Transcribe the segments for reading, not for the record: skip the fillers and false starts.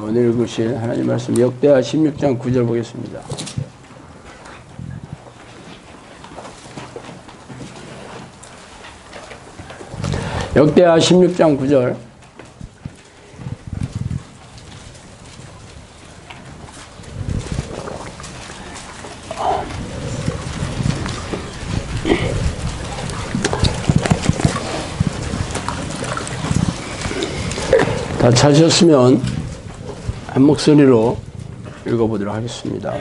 오늘 읽으실 하나님 말씀 역대하 16장 9절 보겠습니다. 역대하 16장 9절. 다 찾으셨으면 한 목소리로 읽어보도록 하겠습니다.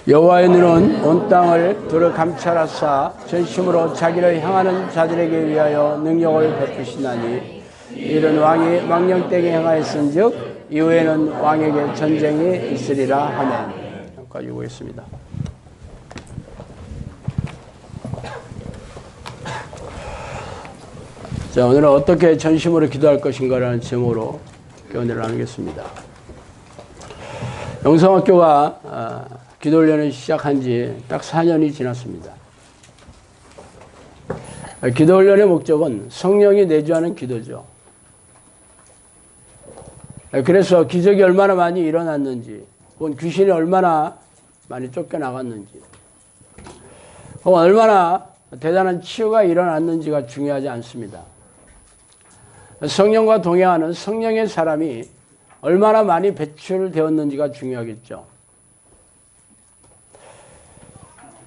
여호와의 눈은 온 땅을 두루 감찰하사 전심으로 자기를 향하는 자들에게 위하여 능력을 베푸시나니 이런 왕이 망령되게 행하였은즉 이후에는 왕에게 전쟁이 있으리라 하면. 여기까지 보겠습니다. 자, 오늘은 어떻게 전심으로 기도할 것인가라는 제목으로 교훈을 나누겠습니다. 영성학교가 기도훈련을 시작한 지 딱 4년이 지났습니다. 기도훈련의 목적은 성령이 내주하는 기도죠. 그래서 기적이 얼마나 많이 일어났는지, 혹은 귀신이 얼마나 많이 쫓겨나갔는지, 혹은 얼마나 대단한 치유가 일어났는지가 중요하지 않습니다. 성령과 동행하는 성령의 사람이 얼마나 많이 배출되었는지가 중요하겠죠.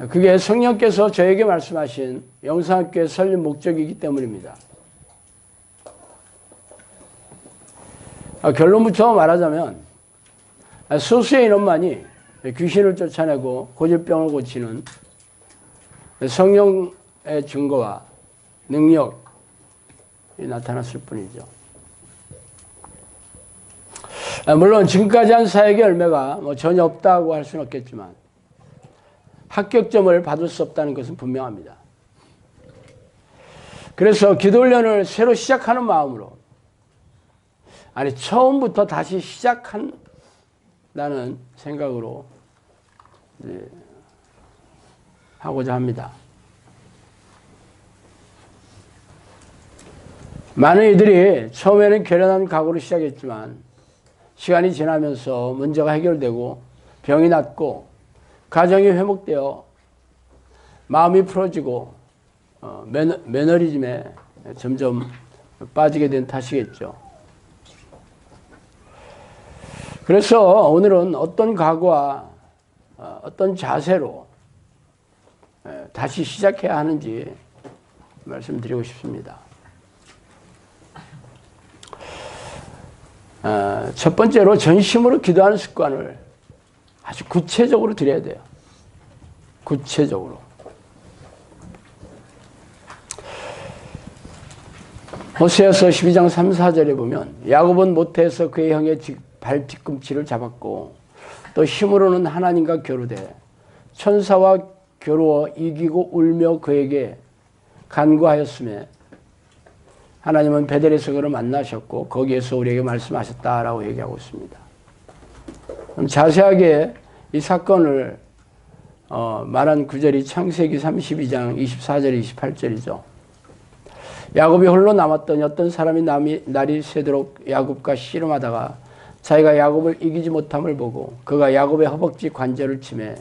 그게 성령께서 저에게 말씀하신 영성학교의 설립 목적이기 때문입니다. 결론부터 말하자면 소수의 인원만이 귀신을 쫓아내고 고질병을 고치는 성령의 증거와 능력이 나타났을 뿐이죠. 물론 지금까지 한 사역의 열매가 전혀 없다고 할 수는 없겠지만 합격점을 받을 수 없다는 것은 분명합니다. 그래서 기도훈련을 새로 시작하는 마음으로, 처음부터 다시 시작한다는 생각으로 하고자 합니다. 많은 이들이 처음에는 결연한 각오로 시작했지만 시간이 지나면서 문제가 해결되고 병이 낫고 가정이 회복되어 마음이 풀어지고 매너리즘에 점점 빠지게 된 탓이겠죠. 그래서 오늘은 어떤 각오와 어떤 자세로 다시 시작해야 하는지 말씀드리고 싶습니다. 첫 번째로 전심으로 기도하는 습관을 아주 구체적으로 드려야 돼요. 구체적으로. 호세아서 12장 3, 4절에 보면 야곱은 모태에서 그의 형의 발 뒤꿈치를 잡았고 또 힘으로는 하나님과 교류돼 천사와 겨루어 이기고 울며 그에게 간구하였으며 하나님은 베델에서 그를 만나셨고 거기에서 우리에게 말씀하셨다라고 얘기하고 있습니다. 그럼 자세하게 이 사건을 말한 구절이 창세기 32장 24절 28절이죠. 야곱이 홀로 남았더니 어떤 사람이 날이 새도록 야곱과 씨름하다가 자기가 야곱을 이기지 못함을 보고 그가 야곱의 허벅지 관절을 치매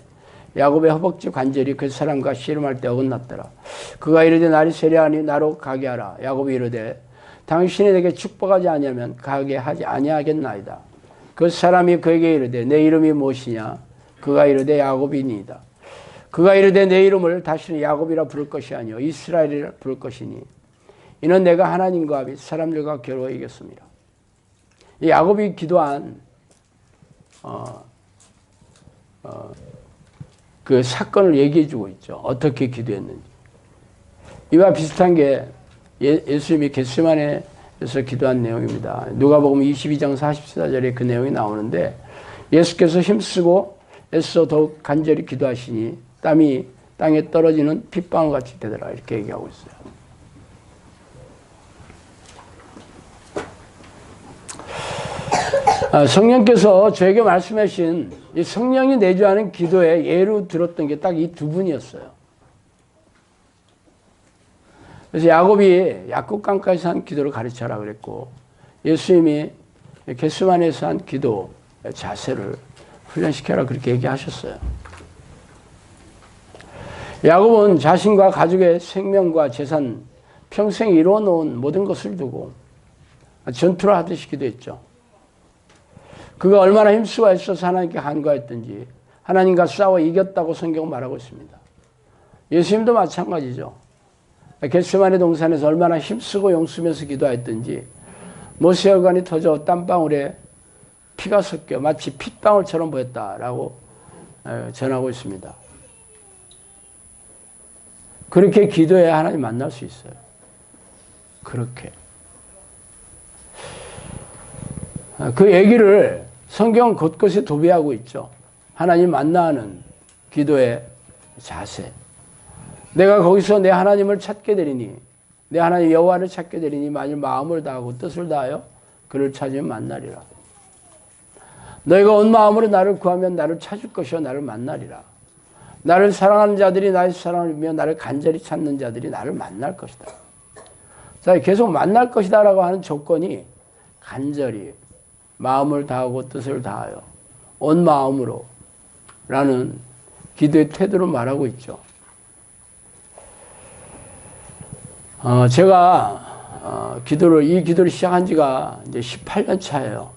야곱의 허벅지 관절이 그 사람과 씨름할 때 어긋났더라. 그가 이르되 날이 세려하니 나로 가게 하라. 야곱이 이르되 당신이 내게 축복하지 아니하면 가게 하지 아니하겠나이다. 그 사람이 그에게 이르되 내 이름이 무엇이냐? 그가 이르되 야곱이니이다. 그가 이르되 내 이름을 다시는 야곱이라 부를 것이 아니요 이스라엘이라 부를 것이니 이는 내가 하나님과 및 사람들과 겨루어 이겼습니다. 이 야곱이 기도한 그 사건을 얘기해 주고 있죠. 어떻게 기도했는지. 이와 비슷한 게 예수님이 겟세마네에서 기도한 내용입니다. 누가복음 22장 44절에 그 내용이 나오는데 예수께서 힘쓰고 애써 더욱 간절히 기도하시니 땀이 땅에 떨어지는 핏방울같이 되더라 이렇게 얘기하고 있어요. 성령께서 저에게 말씀하신 이 성령이 내주하는 기도에 예로 들었던 게 딱 이 두 분이었어요. 그래서 야곱이 약국강까지 한 기도를 가르쳐라 그랬고 예수님이 겟세마네에서 한 기도 자세를 훈련시켜라 그렇게 얘기하셨어요. 야곱은 자신과 가족의 생명과 재산, 평생 이루어놓은 모든 것을 두고 전투를 하듯이 기도했죠. 그가 얼마나 힘쓰고 애써서 하나님께 간구했든지 하나님과 싸워 이겼다고 성경은 말하고 있습니다. 예수님도 마찬가지죠. 겟세마네 동산에서 얼마나 힘쓰고 용쓰면서 기도했든지 모세혈관이 터져 땀방울에 피가 섞여 마치 핏방울처럼 보였다라고 전하고 있습니다. 그렇게 기도해야 하나님 만날 수 있어요. 그렇게. 그 얘기를 성경 곳곳에 도배하고 있죠. 하나님 만나는 기도의 자세. 내가 거기서 내 하나님을 찾게 되리니, 내 하나님 여호와를 찾게 되리니 만일 마음을 다하고 뜻을 다하여 그를 찾으면 만나리라. 너희가 온 마음으로 나를 구하면 나를 찾을 것이요 나를 만나리라. 나를 사랑하는 자들이 나의 사랑을 믿으며 나를 간절히 찾는 자들이 나를 만날 것이다. 자, 계속 만날 것이다라고 하는 조건이 간절히 마음을 다하고 뜻을 다하여 온 마음으로 라는 기도의 태도를 말하고 있죠. 제가 이 기도를 시작한 지가 이제 18년 차예요.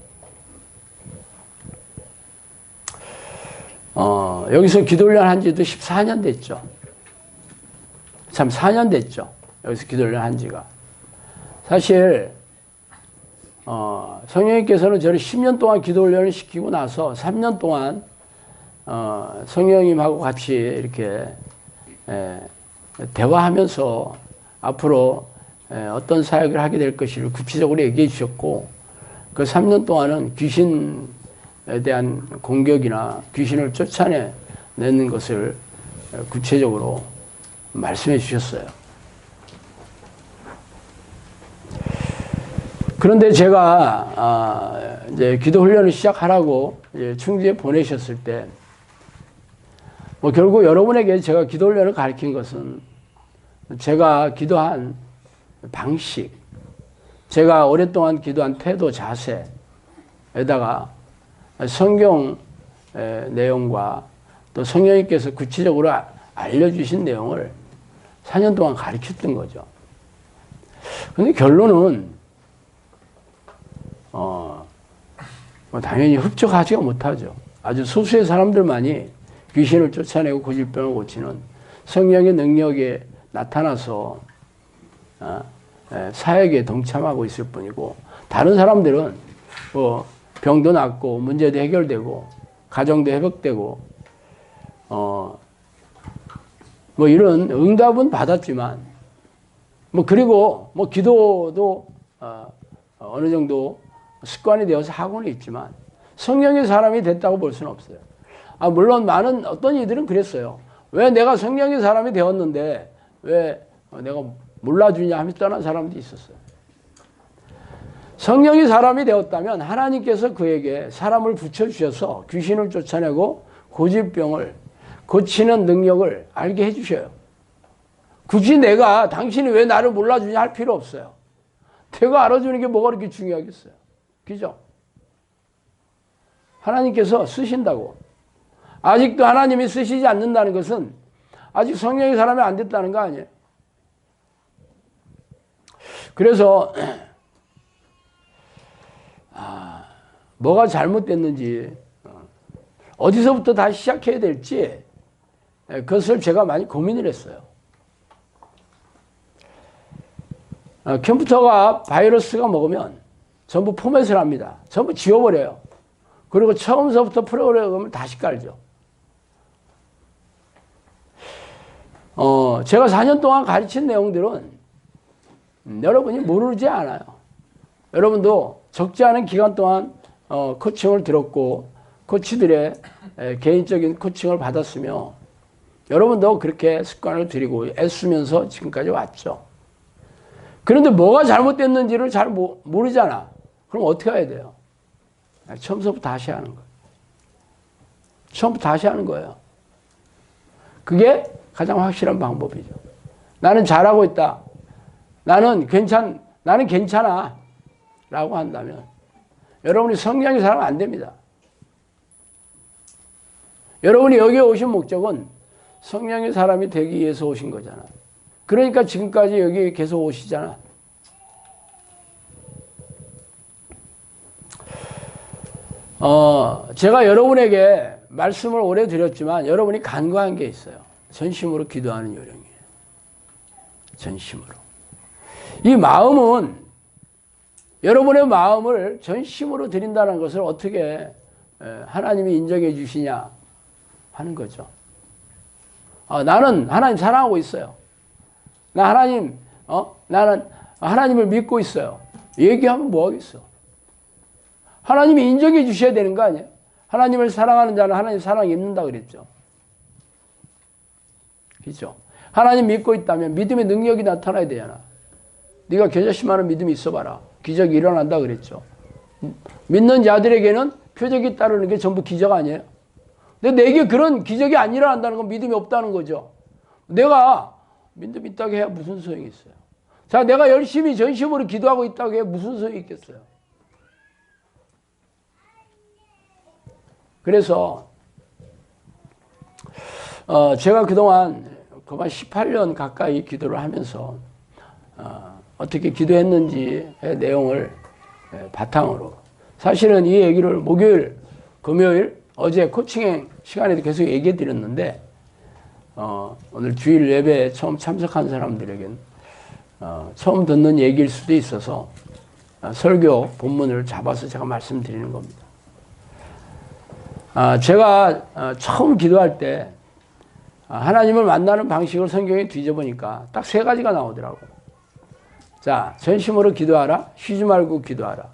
여기서 기도훈련 한 지도 14년 됐죠. 참 4년 됐죠. 여기서 기도훈련 한 지가. 사실 성령님께서는 저를 10년 동안 기도훈련을 시키고 나서 3년 동안 성령님하고 같이 이렇게 대화하면서 앞으로 어떤 사역을 하게 될 것을 구체적으로 얘기해 주셨고, 그 3년 동안은 귀신에 대한 공격이나 귀신을 쫓아내는 것을 구체적으로 말씀해 주셨어요. 그런데 제가 이제 기도 훈련을 시작하라고 충주에 보내셨을 때, 결국 여러분에게 제가 기도 훈련을 가르친 것은 제가 기도한 방식, 제가 오랫동안 기도한 태도, 자세에다가 성경 내용과 또 성령님께서 구체적으로 알려주신 내용을 4년 동안 가르쳤던 거죠. 그런데 결론은 당연히 흡족하지가 못하죠. 아주 소수의 사람들만이 귀신을 쫓아내고 고질병을 고치는 성령의 능력에 나타나서 사역에 동참하고 있을 뿐이고, 다른 사람들은 병도 낫고 문제도 해결되고 가정도 회복되고 이런 응답은 받았지만 그리고 기도도 어느 정도 습관이 되어서 하고는 있지만 성령의 사람이 됐다고 볼 수는 없어요. 물론 많은 어떤 이들은 그랬어요. 왜 내가 성령의 사람이 되었는데 왜 내가 몰라주냐 하면서 떠난 사람도 있었어요. 성령이 사람이 되었다면 하나님께서 그에게 사람을 붙여주셔서 귀신을 쫓아내고 고질병을 고치는 능력을 알게 해주셔요. 굳이 내가 당신이 왜 나를 몰라주냐 할 필요 없어요. 내가 알아주는 게 뭐가 그렇게 중요하겠어요. 그죠? 하나님께서 쓰신다고. 아직도 하나님이 쓰시지 않는다는 것은 아직 성령의 사람이 안 됐다는 거 아니에요. 그래서 뭐가 잘못됐는지 어디서부터 다시 시작해야 될지 그것을 제가 많이 고민을 했어요. 컴퓨터가 바이러스가 먹으면 전부 포맷을 합니다. 전부 지워버려요. 그리고 처음서부터 프로그램을 다시 깔죠. 제가 4년 동안 가르친 내용들은 여러분이 모르지 않아요. 여러분도 적지 않은 기간 동안 코칭을 들었고 코치들의 개인적인 코칭을 받았으며 여러분도 그렇게 습관을 들이고 애쓰면서 지금까지 왔죠. 그런데 뭐가 잘못됐는지를 잘 모르잖아. 그럼 어떻게 해야 돼요? 처음부터 다시 하는 거예요. 처음부터 다시 하는 거예요. 그게 가장 확실한 방법이죠. 나는 잘하고 있다. 나는 괜찮아. 라고 한다면 여러분이 성령의 사람 안 됩니다. 여러분이 여기에 오신 목적은 성령의 사람이 되기 위해서 오신 거잖아. 그러니까 지금까지 여기 계속 오시잖아. 제가 여러분에게 말씀을 오래 드렸지만 여러분이 간과한 게 있어요. 전심으로 기도하는 요령이에요. 전심으로. 이 마음은 여러분의 마음을 전심으로 드린다는 것을 어떻게 하나님이 인정해 주시냐 하는 거죠. 나는 하나님 사랑하고 있어요. 나는 하나님을 믿고 있어요. 얘기하면 뭐 하겠어? 하나님이 인정해 주셔야 되는 거 아니에요? 하나님을 사랑하는 자는 하나님 사랑이 있는다 그랬죠. 그렇죠? 하나님 믿고 있다면 믿음의 능력이 나타나야 되잖아. 네가 겨자씨만한 믿음이 있어봐라. 기적이 일어난다 그랬죠. 믿는 자들에게는 표적이 따르는 게 전부 기적 아니에요? 근데 내게 그런 기적이 안 일어난다는 건 믿음이 없다는 거죠. 내가 믿음이 있다고 해야 무슨 소용이 있어요? 자, 내가 열심히 전심으로 기도하고 있다고 해야 무슨 소용이 있겠어요? 그래서 제가 그동안 거의 18년 가까이 기도를 하면서 어떻게 기도했는지의 내용을 바탕으로 사실은 이 얘기를 목요일, 금요일, 어제 코칭 시간에도 계속 얘기해 드렸는데 오늘 주일 예배에 처음 참석한 사람들에겐 처음 듣는 얘기일 수도 있어서 설교 본문을 잡아서 제가 말씀드리는 겁니다. 제가 처음 기도할 때 하나님을 만나는 방식을 성경에 뒤져보니까 딱 세 가지가 나오더라고요. 자, 전심으로 기도하라. 쉬지 말고 기도하라.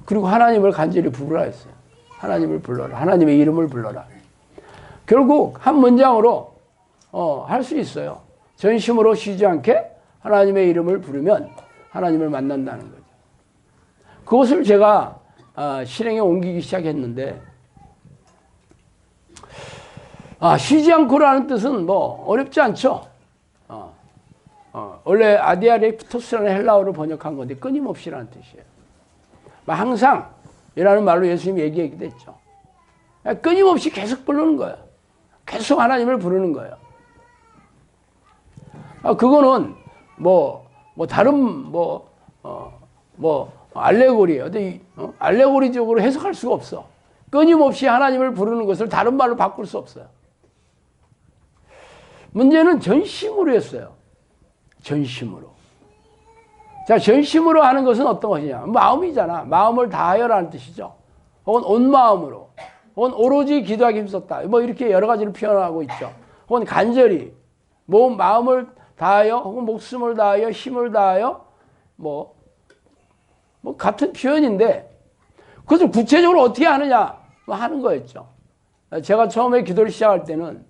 그리고 하나님을 간절히 부르라 했어요. 하나님을 불러라. 하나님의 이름을 불러라. 결국 한 문장으로 할 수 있어요. 전심으로 쉬지 않게 하나님의 이름을 부르면 하나님을 만난다는 거죠. 그것을 제가 실행에 옮기기 시작했는데 쉬지 않고라는 뜻은 뭐 어렵지 않죠. 원래 아디아렉토스라는 헬라어로 번역한 건데 끊임없이라는 뜻이에요. 항상 이라는 말로 예수님이 얘기하기도 했죠. 끊임없이 계속 부르는 거예요. 계속 하나님을 부르는 거예요. 그거는 다른 알레고리예요. 근데 알레고리적으로 해석할 수가 없어. 끊임없이 하나님을 부르는 것을 다른 말로 바꿀 수 없어요. 문제는 전심으로 했어요. 전심으로. 자, 전심으로 하는 것은 어떤 것이냐? 마음이잖아. 마음을 다하여라는 뜻이죠. 혹은 온 마음으로. 혹은 오로지 기도하기 힘썼다. 이렇게 여러 가지를 표현하고 있죠. 혹은 간절히. 마음을 다하여, 혹은 목숨을 다하여, 힘을 다하여, 같은 표현인데, 그것을 구체적으로 어떻게 하느냐? 하는 거였죠. 제가 처음에 기도를 시작할 때는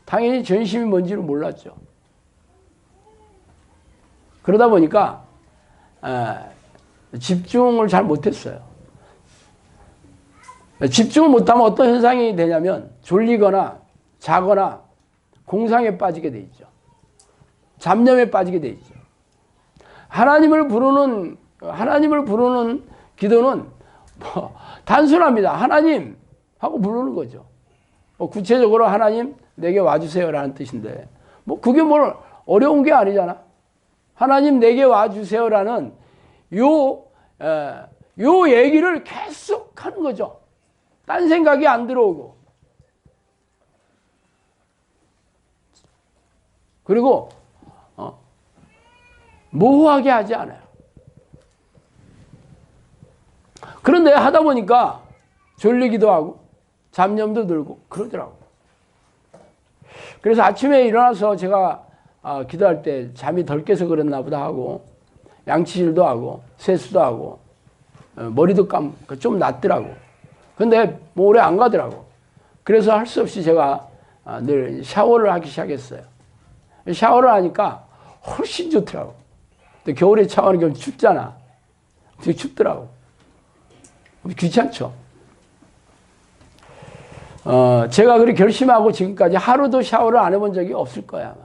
당연히 전심이 뭔지를 몰랐죠. 그러다 보니까 집중을 잘 못했어요. 집중을 못하면 어떤 현상이 되냐면 졸리거나 자거나 공상에 빠지게 돼 있죠. 잡념에 빠지게 돼 있죠. 하나님을 부르는 기도는 단순합니다. 하나님 하고 부르는 거죠. 구체적으로 하나님 내게 와주세요라는 뜻인데 그게 뭘 어려운 게 아니잖아. 하나님 내게 와주세요라는 요 얘기를 계속 하는 거죠. 딴 생각이 안 들어오고. 그리고 모호하게 하지 않아요. 그런데 하다 보니까 졸리기도 하고 잡념도 들고 그러더라고요. 그래서 아침에 일어나서 제가 기도할 때 잠이 덜 깨서 그랬나 보다 하고 양치질도 하고 세수도 하고 머리도 감고 좀 낫더라고. 근데 오래 안 가더라고. 그래서 할 수 없이 제가 늘 샤워를 하기 시작했어요. 샤워를 하니까 훨씬 좋더라고. 근데 겨울에 샤워하는 게 춥잖아. 되게 춥더라고. 귀찮죠. 제가 그렇게 결심하고 지금까지 하루도 샤워를 안 해본 적이 없을 거야,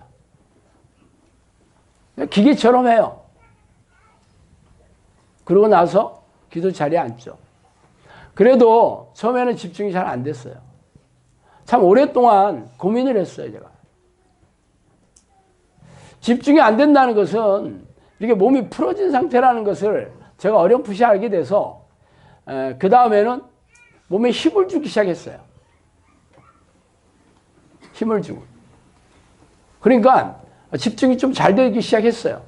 아마. 기계처럼 해요. 그러고 나서 기도 자리에 앉죠. 그래도 처음에는 집중이 잘 안 됐어요. 참 오랫동안 고민을 했어요, 제가. 집중이 안 된다는 것은 이렇게 몸이 풀어진 상태라는 것을 제가 어렴풋이 알게 돼서 그 다음에는 몸에 힘을 주기 시작했어요. 힘을 주고. 그러니까 집중이 좀 잘 되기 시작했어요.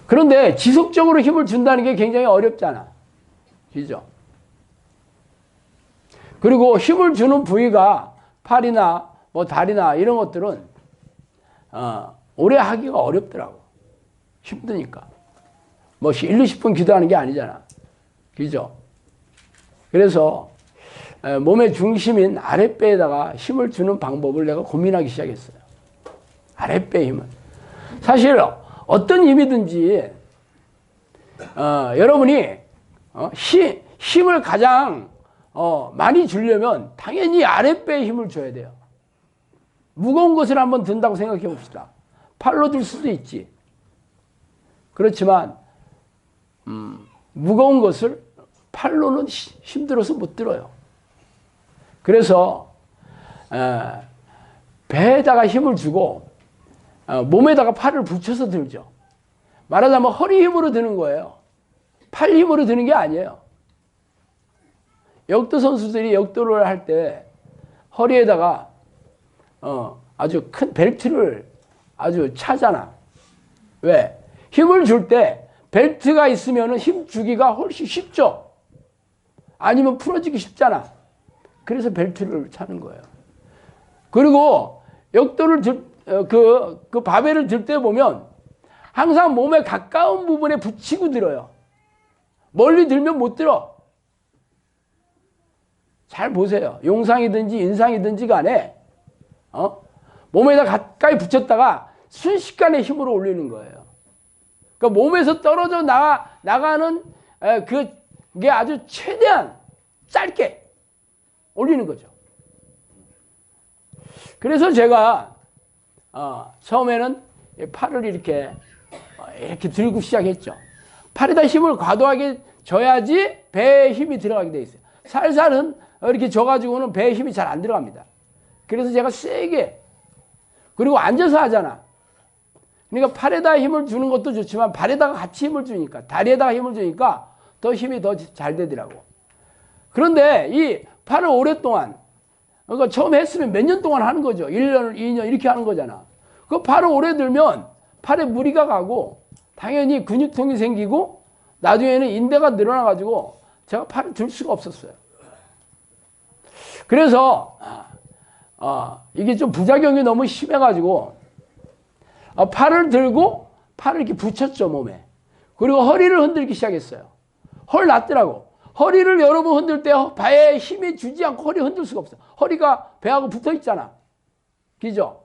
그런데 지속적으로 힘을 준다는 게 굉장히 어렵잖아. 그죠? 그리고 힘을 주는 부위가 팔이나 뭐 다리나 이런 것들은 오래 하기가 어렵더라고. 힘드니까. 뭐 1, 20분 기도하는 게 아니잖아. 그죠? 그래서 몸의 중심인 아랫배에다가 힘을 주는 방법을 내가 고민하기 시작했어요. 아랫배 힘을. 사실 어떤 힘이든지 여러분이 힘을 가장 많이 주려면 당연히 아랫배에 힘을 줘야 돼요. 무거운 것을 한번 든다고 생각해 봅시다. 팔로 들 수도 있지. 그렇지만 무거운 것을 팔로는 힘들어서 못 들어요. 그래서 배에다가 힘을 주고 몸에다가 팔을 붙여서 들죠. 말하자면 허리 힘으로 드는 거예요. 팔 힘으로 드는 게 아니에요. 역도 선수들이 역도를 할 때 허리에다가 아주 큰 벨트를 아주 차잖아. 왜? 힘을 줄 때 벨트가 있으면 힘 주기가 훨씬 쉽죠. 아니면 풀어지기 쉽잖아. 그래서 벨트를 차는 거예요. 그리고 역도를 그 바벨을 들 때 보면 항상 몸에 가까운 부분에 붙이고 들어요. 멀리 들면 못 들어. 잘 보세요. 용상이든지 인상이든지 간에 몸에다 가까이 붙였다가 순식간에 힘으로 올리는 거예요. 그러니까 몸에서 떨어져 나가는 그게 아주 최대한 짧게 올리는 거죠. 그래서 제가 처음에는 팔을 이렇게 들고 시작했죠. 팔에다 힘을 과도하게 줘야지 배에 힘이 들어가게 돼 있어요. 살살은 이렇게 줘가지고는 배에 힘이 잘 안 들어갑니다. 그래서 제가 세게, 그리고 앉아서 하잖아. 그러니까 팔에다 힘을 주는 것도 좋지만 발에다가 같이 힘을 주니까, 다리에다가 힘을 주니까 더 힘이 더 잘 되더라고. 그런데 이 팔을 오랫동안, 그러니까 처음 했으면 몇 년 동안 하는 거죠. 1년, 2년 이렇게 하는 거잖아. 그 팔을 오래 들면 팔에 무리가 가고 당연히 근육통이 생기고 나중에는 인대가 늘어나가지고 제가 팔을 들 수가 없었어요. 그래서 이게 좀 부작용이 너무 심해가지고 팔을 들고 팔을 이렇게 붙였죠, 몸에. 그리고 허리를 흔들기 시작했어요. 헐 났더라고. 허리를 여러 번 흔들 때 배에 힘이 주지 않고 허리 흔들 수가 없어요. 허리가 배하고 붙어 있잖아. 그죠?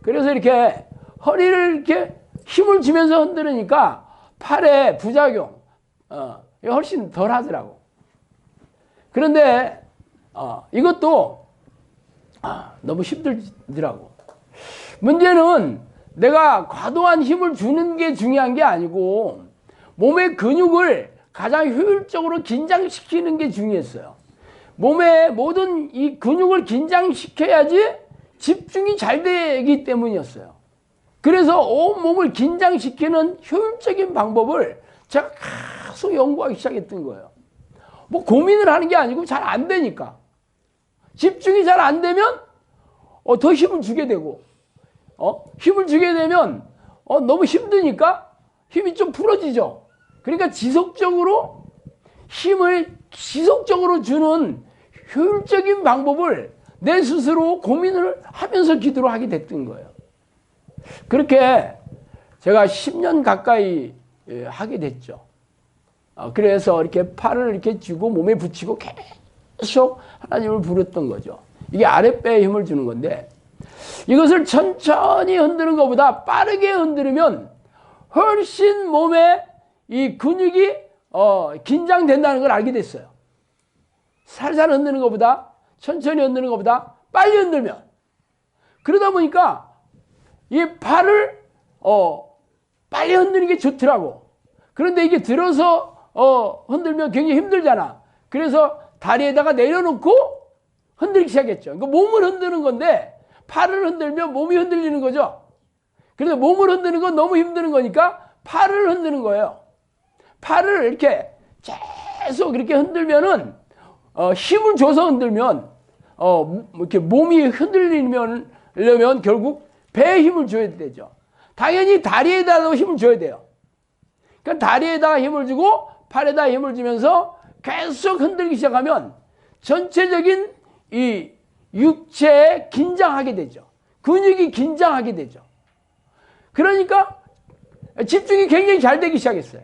그래서 이렇게 허리를 이렇게 힘을 주면서 흔들으니까 팔에 부작용 훨씬 덜 하더라고. 그런데 이것도 너무 힘들더라고. 문제는 내가 과도한 힘을 주는 게 중요한 게 아니고 몸의 근육을 가장 효율적으로 긴장시키는 게 중요했어요. 몸의 모든 이 근육을 긴장시켜야지 집중이 잘 되기 때문이었어요. 그래서 온몸을 긴장시키는 효율적인 방법을 제가 계속 연구하기 시작했던 거예요. 뭐 고민을 하는 게 아니고 잘 안 되니까. 집중이 잘 안 되면 더 힘을 주게 되고 힘을 주게 되면 너무 힘드니까 힘이 좀 풀어지죠. 그러니까 지속적으로 힘을 지속적으로 주는 효율적인 방법을 내 스스로 고민을 하면서 기도를 하게 됐던 거예요. 그렇게 제가 10년 가까이 하게 됐죠. 그래서 이렇게 팔을 이렇게 쥐고 몸에 붙이고 계속 하나님을 부르던 거죠. 이게 아랫배에 힘을 주는 건데 이것을 천천히 흔드는 것보다 빠르게 흔들으면 훨씬 몸에 이 근육이 긴장된다는 걸 알게 됐어요. 살살 흔드는 것보다 천천히 흔드는 것보다 빨리 흔들면 그러다 보니까 이 팔을 빨리 흔드는 게 좋더라고. 그런데 이게 들어서 흔들면 굉장히 힘들잖아. 그래서 다리에다가 내려놓고 흔들기 시작했죠. 그러니까 몸을 흔드는 건데 팔을 흔들면 몸이 흔들리는 거죠. 그래서 몸을 흔드는 건 너무 힘드는 거니까 팔을 흔드는 거예요. 팔을 이렇게 계속 이렇게 흔들면은 힘을 줘서 흔들면 이렇게 몸이 흔들리려면 결국 배에 힘을 줘야 되죠. 당연히 다리에다도 힘을 줘야 돼요. 그러니까 다리에다가 힘을 주고 팔에다 힘을 주면서 계속 흔들기 시작하면 전체적인 이 육체에 긴장하게 되죠. 근육이 긴장하게 되죠. 그러니까 집중이 굉장히 잘 되기 시작했어요.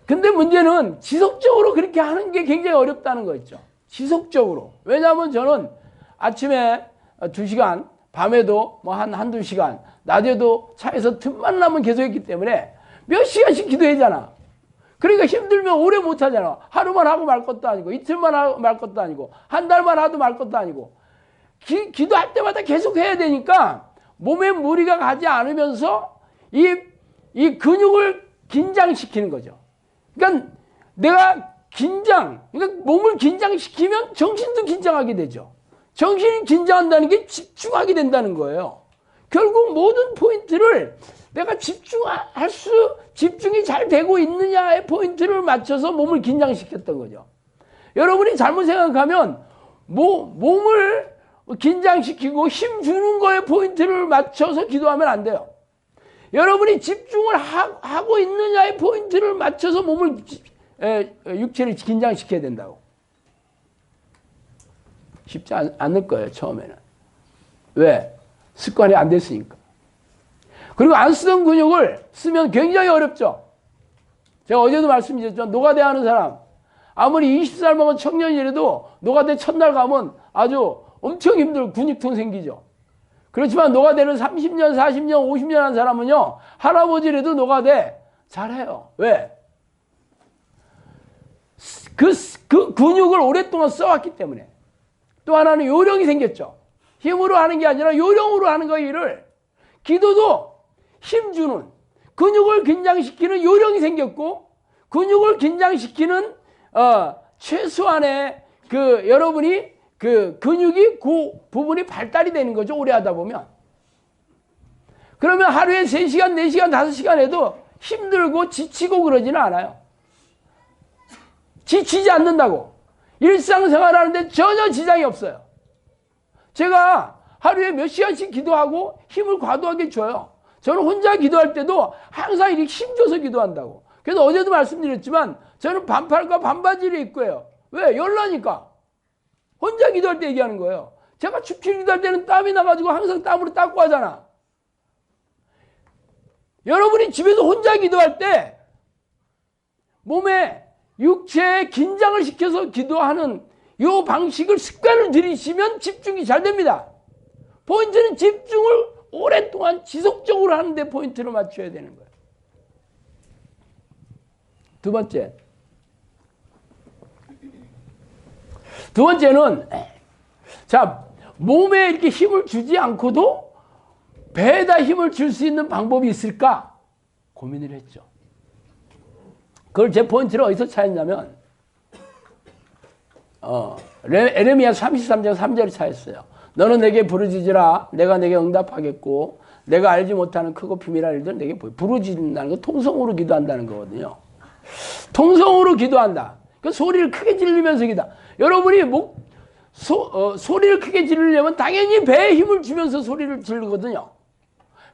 근데 문제는 지속적으로 그렇게 하는 게 굉장히 어렵다는 거였죠. 지속적으로. 왜냐하면 저는 아침에 2시간, 밤에도 뭐 한두 시간, 낮에도 차에서 틈만 나면 계속 했기 때문에 몇 시간씩 기도하잖아. 그러니까 힘들면 오래 못 하잖아. 하루만 하고 말 것도 아니고, 이틀만 하고 말 것도 아니고, 한 달만 하도 말 것도 아니고. 기도할 때마다 계속 해야 되니까 몸에 무리가 가지 않으면서 이 근육을 긴장시키는 거죠. 그러니까 내가 그러니까 몸을 긴장시키면 정신도 긴장하게 되죠. 정신이 긴장한다는 게 집중하게 된다는 거예요. 결국 모든 포인트를 내가 집중이 잘 되고 있느냐의 포인트를 맞춰서 몸을 긴장시켰던 거죠. 여러분이 잘못 생각하면 몸을 긴장시키고 힘 주는 거에 포인트를 맞춰서 기도하면 안 돼요. 여러분이 집중을 하고 있느냐의 포인트를 맞춰서 몸을 육체를 긴장시켜야 된다고. 쉽지 않을 거예요, 처음에는. 왜? 습관이 안 됐으니까. 그리고 안 쓰던 근육을 쓰면 굉장히 어렵죠. 제가 어제도 말씀드렸지만 노가대 하는 사람, 아무리 20살 먹은 청년이라도 노가대 첫날 가면 아주 엄청 힘들고 근육통 생기죠. 그렇지만 노가대를 30년, 40년, 50년 한 사람은요, 할아버지라도 노가대 잘해요. 왜? 그 근육을 오랫동안 써왔기 때문에. 또 하나는 요령이 생겼죠. 힘으로 하는 게 아니라 요령으로 하는 거 일을. 기도도 힘주는, 근육을 긴장시키는 요령이 생겼고, 근육을 긴장시키는 최소한의 여러분이 근육이 그 부분이 발달이 되는 거죠. 오래 하다 보면. 그러면 하루에 3시간, 4시간, 5시간 해도 힘들고 지치고 그러지는 않아요. 지치지 않는다고. 일상생활 하는데 전혀 지장이 없어요. 제가 하루에 몇 시간씩 기도하고 힘을 과도하게 줘요. 저는 혼자 기도할 때도 항상 이렇게 힘줘서 기도한다고. 그래서 어제도 말씀드렸지만 저는 반팔과 반바지를 입고 해요. 왜? 열나니까. 혼자 기도할 때 얘기하는 거예요. 제가 춥게 기도할 때는 땀이 나가지고 항상 땀으로 닦고 하잖아. 여러분이 집에서 혼자 기도할 때 몸에 육체에 긴장을 시켜서 기도하는 이 방식을 습관을 들이시면 집중이 잘 됩니다. 포인트는 집중을 오랫동안 지속적으로 하는데 포인트를 맞춰야 되는 거예요. 두 번째는 자, 몸에 이렇게 힘을 주지 않고도 배에다 힘을 줄 수 있는 방법이 있을까 고민을 했죠. 그걸 제 포인트를 어디서 찾았냐면 에레미야 33장 3절을 찾았어요. 너는 내게 부르짖으라 내가 내게 응답하겠고 내가 알지 못하는 크고 비밀한 일들 내게 부르짖는다는 건 통성으로 기도한다는 거거든요. 통성으로 기도한다. 그 소리를 크게 지르면서 기도. 여러분이 소리를 크게 지르려면 당연히 배에 힘을 주면서 소리를 지르거든요.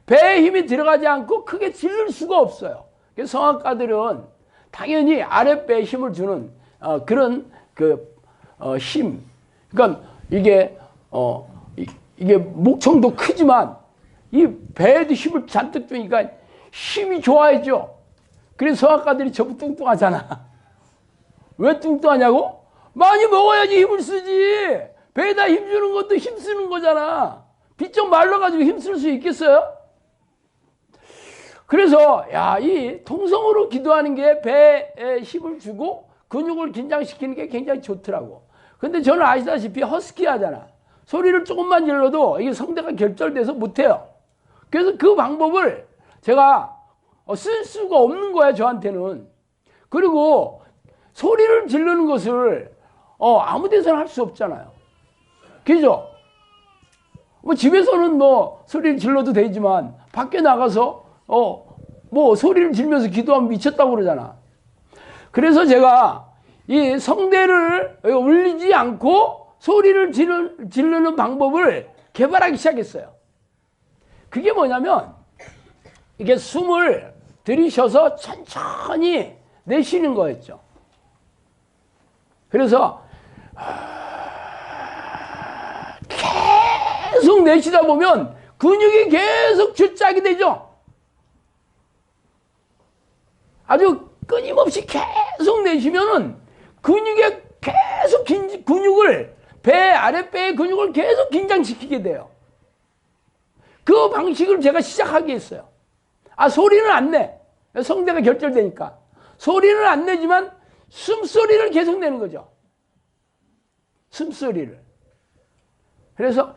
배에 힘이 들어가지 않고 크게 지를 수가 없어요. 그래서 성악가들은 당연히 아랫배에 힘을 주는 그런 힘. 그러니까 이게 목청도 크지만 이 배에도 힘을 잔뜩 주니까 힘이 좋아야죠. 그래서 성악가들이 전부 뚱뚱하잖아. 왜 뚱뚱하냐고? 많이 먹어야지 힘을 쓰지. 배에다 힘 주는 것도 힘 쓰는 거잖아. 비쩍 말라가지고 힘 쓸 수 있겠어요? 그래서 이 통성으로 기도하는 게 배에 힘을 주고 근육을 긴장시키는 게 굉장히 좋더라고. 근데 저는 아시다시피 허스키 하잖아. 소리를 조금만 질러도 이게 성대가 결절돼서 못해요. 그래서 그 방법을 제가 쓸 수가 없는 거야, 저한테는. 그리고 소리를 지르는 것을 아무 데서나 할 수 없잖아요. 그죠? 뭐 집에서는 뭐 소리를 질러도 되지만 밖에 나가서 뭐 소리를 지르면서 기도하면 미쳤다고 그러잖아. 그래서 제가 이 성대를 울리지 않고 소리를 지르는 방법을 개발하기 시작했어요. 그게 뭐냐면 이게 숨을 들이셔서 천천히 내쉬는 거였죠. 그래서 계속 내쉬다 보면 근육이 계속 줄짝이 되죠. 아주 끊임없이 계속 내쉬면은 근육에 계속 근육을 아랫배의 근육을 계속 긴장시키게 돼요. 그 방식을 제가 시작하게 했어요. 소리는 안 내. 성대가 결절되니까. 소리는 안 내지만 숨소리를 계속 내는 거죠. 숨소리를. 그래서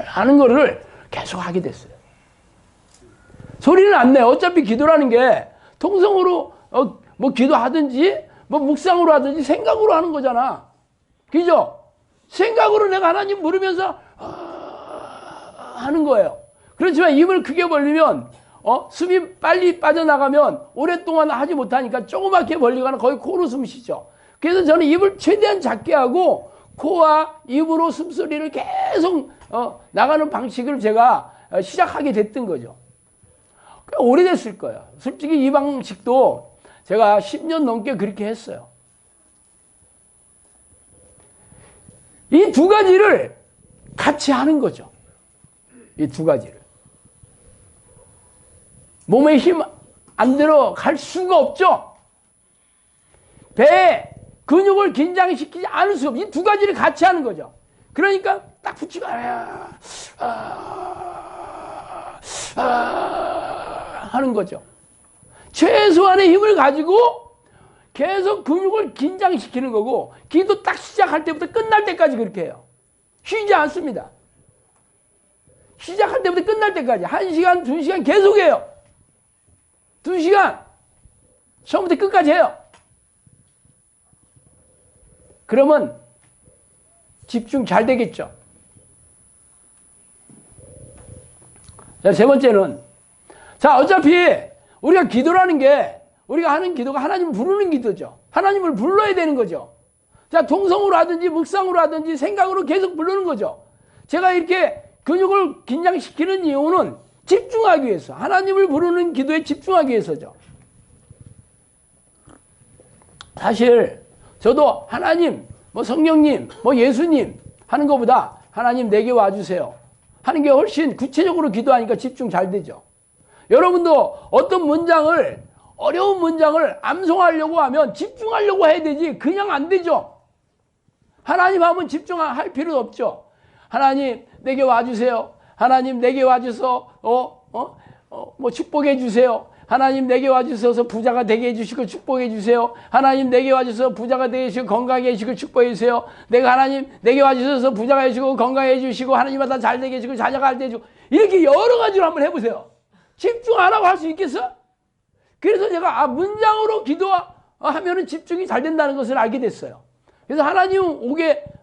하는 거를 계속 하게 됐어요. 소리는 안 내. 어차피 기도라는 게 통성으로 뭐 기도하든지 뭐 묵상으로 하든지 생각으로 하는 거잖아. 그죠? 생각으로 내가 하나님 부르면서 하는 거예요. 그렇지만 입을 크게 벌리면 숨이 빨리 빠져나가면 오랫동안 하지 못하니까 조그맣게 벌리거나 거의 코로 숨 쉬죠. 그래서 저는 입을 최대한 작게 하고 코와 입으로 숨소리를 계속 나가는 방식을 제가 시작하게 됐던 거죠. 오래됐을 거예요. 솔직히 이 방식도 제가 10년 넘게 그렇게 했어요. 이 두 가지를 같이 하는 거죠. 이 두 가지를. 몸에 힘 안 들어갈 수가 없죠. 배에 근육을 긴장시키지 않을 수가 없죠. 이 두 가지를 같이 하는 거죠. 그러니까 딱 붙이고 하는 거죠. 최소한의 힘을 가지고 계속 근육을 긴장시키는 거고 기도 딱 시작할 때부터 끝날 때까지 그렇게 해요. 쉬지 않습니다. 시작할 때부터 끝날 때까지 1시간, 2시간 계속 해요. 2시간 처음부터 끝까지 해요. 그러면 집중 잘 되겠죠. 자, 세 번째는 어차피 우리가 기도라는 게 우리가 하는 기도가 하나님을 부르는 기도죠. 하나님을 불러야 되는 거죠. 자, 동성으로 하든지 묵상으로 하든지 생각으로 계속 부르는 거죠. 제가 이렇게 근육을 긴장시키는 이유는 집중하기 위해서, 하나님을 부르는 기도에 집중하기 위해서죠. 사실 저도 하나님, 뭐 성령님, 뭐 예수님 하는 것보다 하나님 내게 와주세요 하는 게 훨씬 구체적으로 기도하니까 집중 잘 되죠. 여러분도 어떤 문장을, 어려운 문장을 암송하려고 하면 집중하려고 해야 되지 그냥 안 되죠. 하나님 하면 집중할 필요도 없죠. 하나님 내게 와주세요. 하나님 내게 와주셔서 뭐 축복해 주세요. 하나님 내게 와주셔서 부자가 되게 해주시고 축복해 주세요. 하나님 내게 와주셔서 부자가 되게 해주시고 건강해 주시고 축복해 주세요. 하나님 내게 와주셔서 부자가 해주시고 건강해 주시고 하나님마다 잘 되게 해주시고 자녀가 잘 되게 해주고 이렇게 여러 가지로 한번 해보세요. 집중 안 하고 할 수 있겠어? 그래서 제가 문장으로 기도하면은 집중이 잘 된다는 것을 알게 됐어요. 그래서 하나님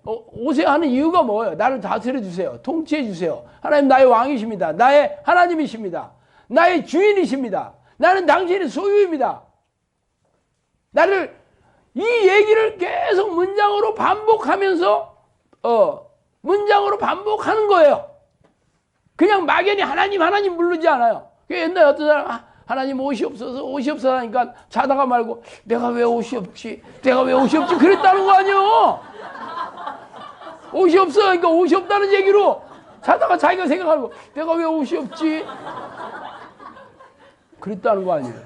오세요 하는 이유가 뭐예요? 나를 다스려 주세요. 통치해 주세요. 하나님 나의 왕이십니다. 나의 하나님이십니다. 나의 주인이십니다. 나는 당신의 소유입니다. 이 얘기를 계속 문장으로 반복하면서 문장으로 반복하는 거예요. 그냥 막연히 하나님 부르지 않아요. 옛날에 어떤 사람 하나님 옷이 없어서 하니까 자다가 말고 내가 왜 옷이 없지 그랬다는 거 아니에요. 옷이 없어 그러니까 옷이 없다는 얘기로 자다가 자기가 생각하고 내가 왜 옷이 없지 그랬다는 거 아니에요.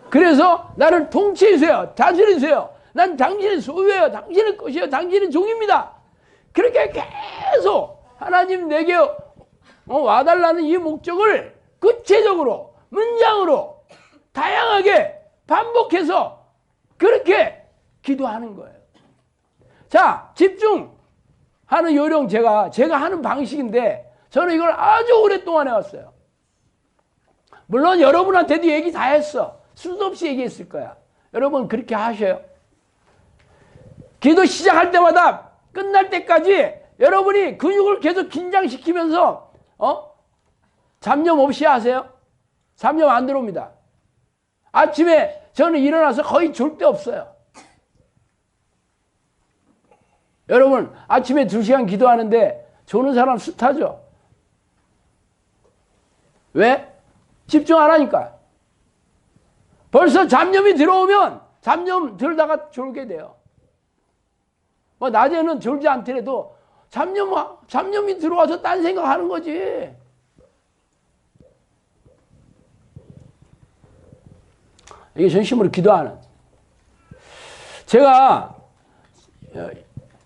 그래서 나를 통치해 주세요. 다스려 주세요. 난 당신의 소유예요. 당신의 것이에요. 당신의 종입니다. 그렇게 계속 하나님 내게 와달라는 이 목적을 구체적으로 문장으로 다양하게 반복해서 그렇게 기도하는 거예요. 자, 집중 하는 요령 제가 하는 방식인데 저는 이걸 아주 오랫동안 해왔어요. 물론 여러분한테도 얘기 다 했어. 수도 없이 얘기했을 거야. 여러분 그렇게 하셔요. 기도 시작할 때마다 끝날 때까지 여러분이 근육을 계속 긴장시키면서 잡념 없이 하세요. 잡념 안 들어옵니다. 아침에 저는 일어나서 거의 졸 데 없어요. 여러분 아침에 2시간 기도하는데 조는 사람 숱하죠. 왜? 집중 안 하니까. 벌써 잡념이 들어오면 잡념 들다가 졸게 돼요. 뭐 낮에는 졸지 않더라도 잡념이 들어와서 딴 생각하는 거지. 이게 전심으로 기도하는. 제가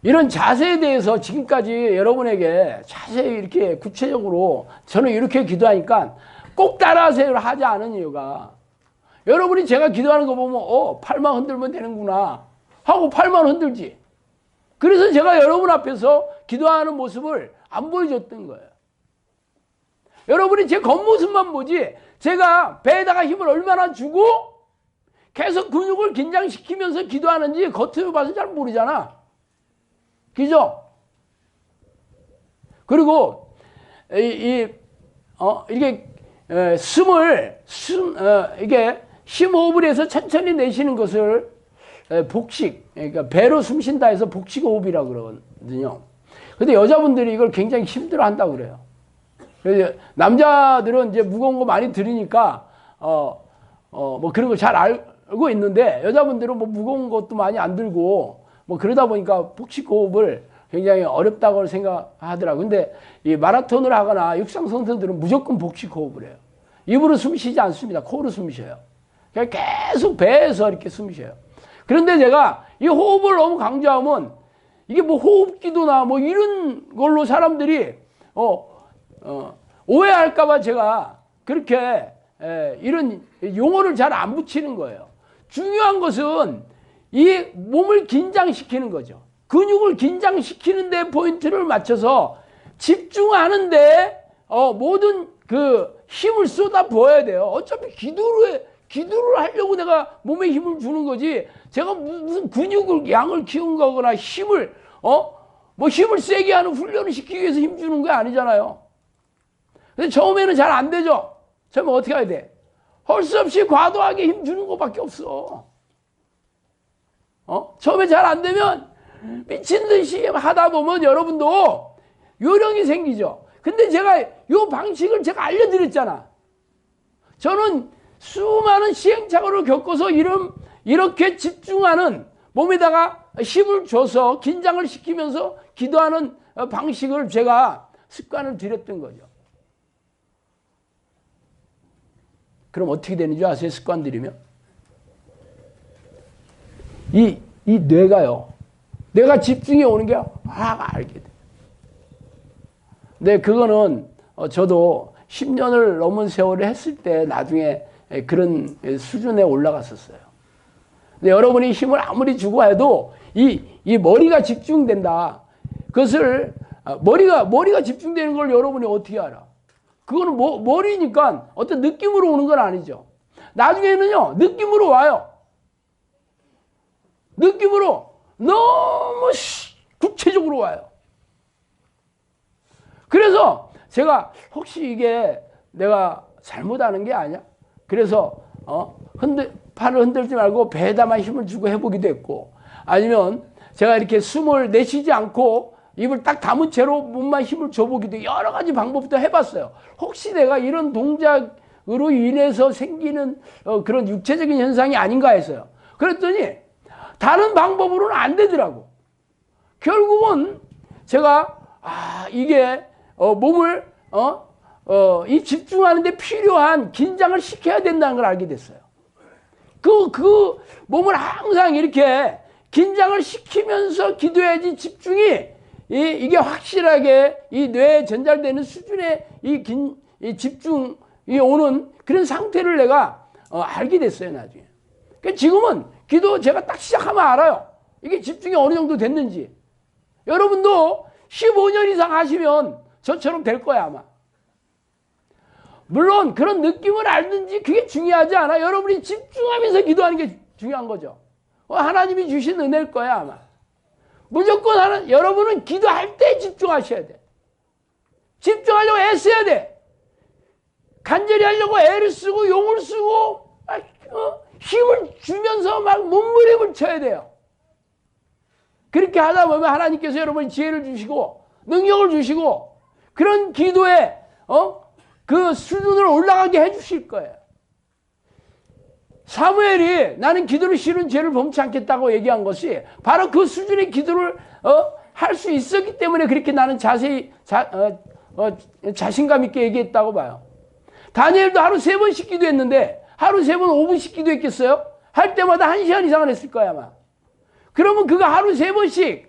이런 자세에 대해서 지금까지 여러분에게 자세히 이렇게 구체적으로 저는 이렇게 기도하니까 꼭 따라하세요를 하지 않은 이유가 여러분이 제가 기도하는 거 보면 팔만 흔들면 되는구나 하고 팔만 흔들지. 그래서 제가 여러분 앞에서 기도하는 모습을 안 보여줬던 거예요. 여러분이 제 겉모습만 보지 제가 배에다가 힘을 얼마나 주고 계속 근육을 긴장시키면서 기도하는지 겉으로 봐서 잘 모르잖아. 그죠? 그리고 이게 이게 심호흡을 해서 천천히 내쉬는 것을 복식, 그러니까 배로 숨 쉰다 해서 복식 호흡이라고 그러거든요. 근데 여자분들이 이걸 굉장히 힘들어 한다고 그래요. 그래서 남자들은 이제 무거운 거 많이 들으니까 뭐 그런 거 잘 알고 있는데 여자분들은 뭐 무거운 것도 많이 안 들고 뭐 그러다 보니까 복식 호흡을 굉장히 어렵다고 생각하더라고요. 근데 이 마라톤을 하거나 육상 선수들은 무조건 복식 호흡을 해요. 입으로 숨 쉬지 않습니다. 코로 숨 쉬어요. 그냥 계속 배에서 이렇게 숨 쉬어요. 그런데 제가 이 호흡을 너무 강조하면 이게 뭐 호흡기도나 뭐 이런 걸로 사람들이 오해할까봐 제가 그렇게 이런 용어를 잘 안 붙이는 거예요. 중요한 것은 이 몸을 긴장시키는 거죠. 근육을 긴장시키는 데 포인트를 맞춰서 집중하는데 모든 그 힘을 쏟아 부어야 돼요. 어차피 기도를 하려고 내가 몸에 힘을 주는 거지. 제가 무슨 근육을 양을 키운 거거나 힘을 뭐 힘을 세게 하는 훈련을 시키기 위해서 힘 주는 게 아니잖아요. 근데 처음에는 잘 안 되죠. 처음에 어떻게 해야 돼? 할 수 없이 과도하게 힘 주는 것밖에 없어. 처음에 잘 안 되면 미친 듯이 하다 보면 여러분도 요령이 생기죠. 근데 제가 요 방식을 제가 알려드렸잖아. 저는 수많은 시행착오를 겪어서 이렇게 집중하는 몸에다가 힘을 줘서 긴장을 시키면서 기도하는 방식을 제가 습관을 들였던 거죠. 그럼 어떻게 되는 줄 아세요? 습관 들이면? 이 뇌가요. 내가 집중이 오는 게 알게 돼. 근데 그거는 저도 10년을 넘은 세월을 했을 때 나중에 그런 수준에 올라갔었어요. 근데 여러분이 힘을 아무리 주고 해도 이 머리가 집중된다. 그것을 머리가 집중되는 걸 여러분이 어떻게 알아? 그거는 머리니까 어떤 느낌으로 오는 건 아니죠. 나중에는요 느낌으로 와요. 느낌으로 너무 구체적으로 와요. 그래서 제가 혹시 이게 내가 잘못하는 게 아니야? 그래서 팔을 흔들지 말고 배에다만 힘을 주고 해보기도 했고, 아니면 제가 이렇게 숨을 내쉬지 않고 입을 딱 다문 채로 몸만 힘을 줘보기도 여러 가지 방법도 해봤어요. 혹시 내가 이런 동작으로 인해서 생기는 그런 육체적인 현상이 아닌가 했어요. 그랬더니 다른 방법으로는 안 되더라고. 결국은 제가 이게 몸을 이 집중하는 데 필요한 긴장을 시켜야 된다는 걸 알게 됐어요. 그 몸을 항상 이렇게 긴장을 시키면서 기도해야지 집중이 이게 확실하게 이 뇌에 전달되는 수준의 이 집중이 오는 그런 상태를 내가 알게 됐어요, 나중에. 그러니까 지금은 기도 제가 딱 시작하면 알아요. 이게 집중이 어느 정도 됐는지. 여러분도 15년 이상 하시면 저처럼 될 거야, 아마. 물론 그런 느낌을 알든지 그게 중요하지 않아. 여러분이 집중하면서 기도하는 게 중요한 거죠. 하나님이 주신 은혜일 거야, 아마. 무조건 여러분은 기도할 때 집중하셔야 돼. 집중하려고 애써야 돼. 간절히 하려고 애를 쓰고 용을 쓰고 힘을 주면서 막 몸부림을 쳐야 돼요. 그렇게 하다 보면 하나님께서 여러분이 지혜를 주시고 능력을 주시고 그런 기도에 그 수준으로 올라가게 해주실 거예요. 사무엘이 나는 기도를 싫은 죄를 범치 않겠다고 얘기한 것이 바로 그 수준의 기도를 할 수 있었기 때문에 그렇게 나는 자세히 자신감 있게 얘기했다고 봐요. 다니엘도 하루 3번씩 기도했는데 하루 3번 5분씩 기도했겠어요? 할 때마다 1시간 이상을 했을 거야 아마. 그러면 그가 하루 3번씩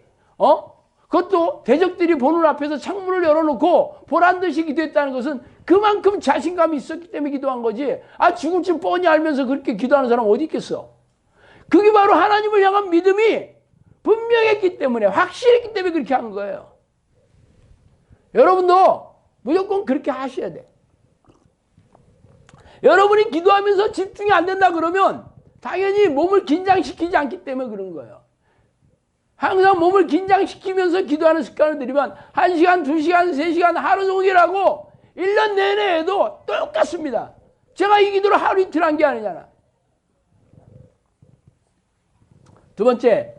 그것도 대적들이 보는 앞에서 창문을 열어놓고 보란듯이 기도했다는 것은 그만큼 자신감이 있었기 때문에 기도한 거지. 죽을 줄 뻔히 알면서 그렇게 기도하는 사람 어디 있겠어? 그게 바로 하나님을 향한 믿음이 분명했기 때문에, 확실했기 때문에 그렇게 한 거예요. 여러분도 무조건 그렇게 하셔야 돼. 여러분이 기도하면서 집중이 안 된다 그러면 당연히 몸을 긴장시키지 않기 때문에 그런 거예요. 항상 몸을 긴장시키면서 기도하는 습관을 들이면 1시간, 2시간, 3시간 하루 종일 하고 1년 내내 해도 똑같습니다. 제가 이 기도를 하루 이틀 한 게 아니잖아. 두 번째,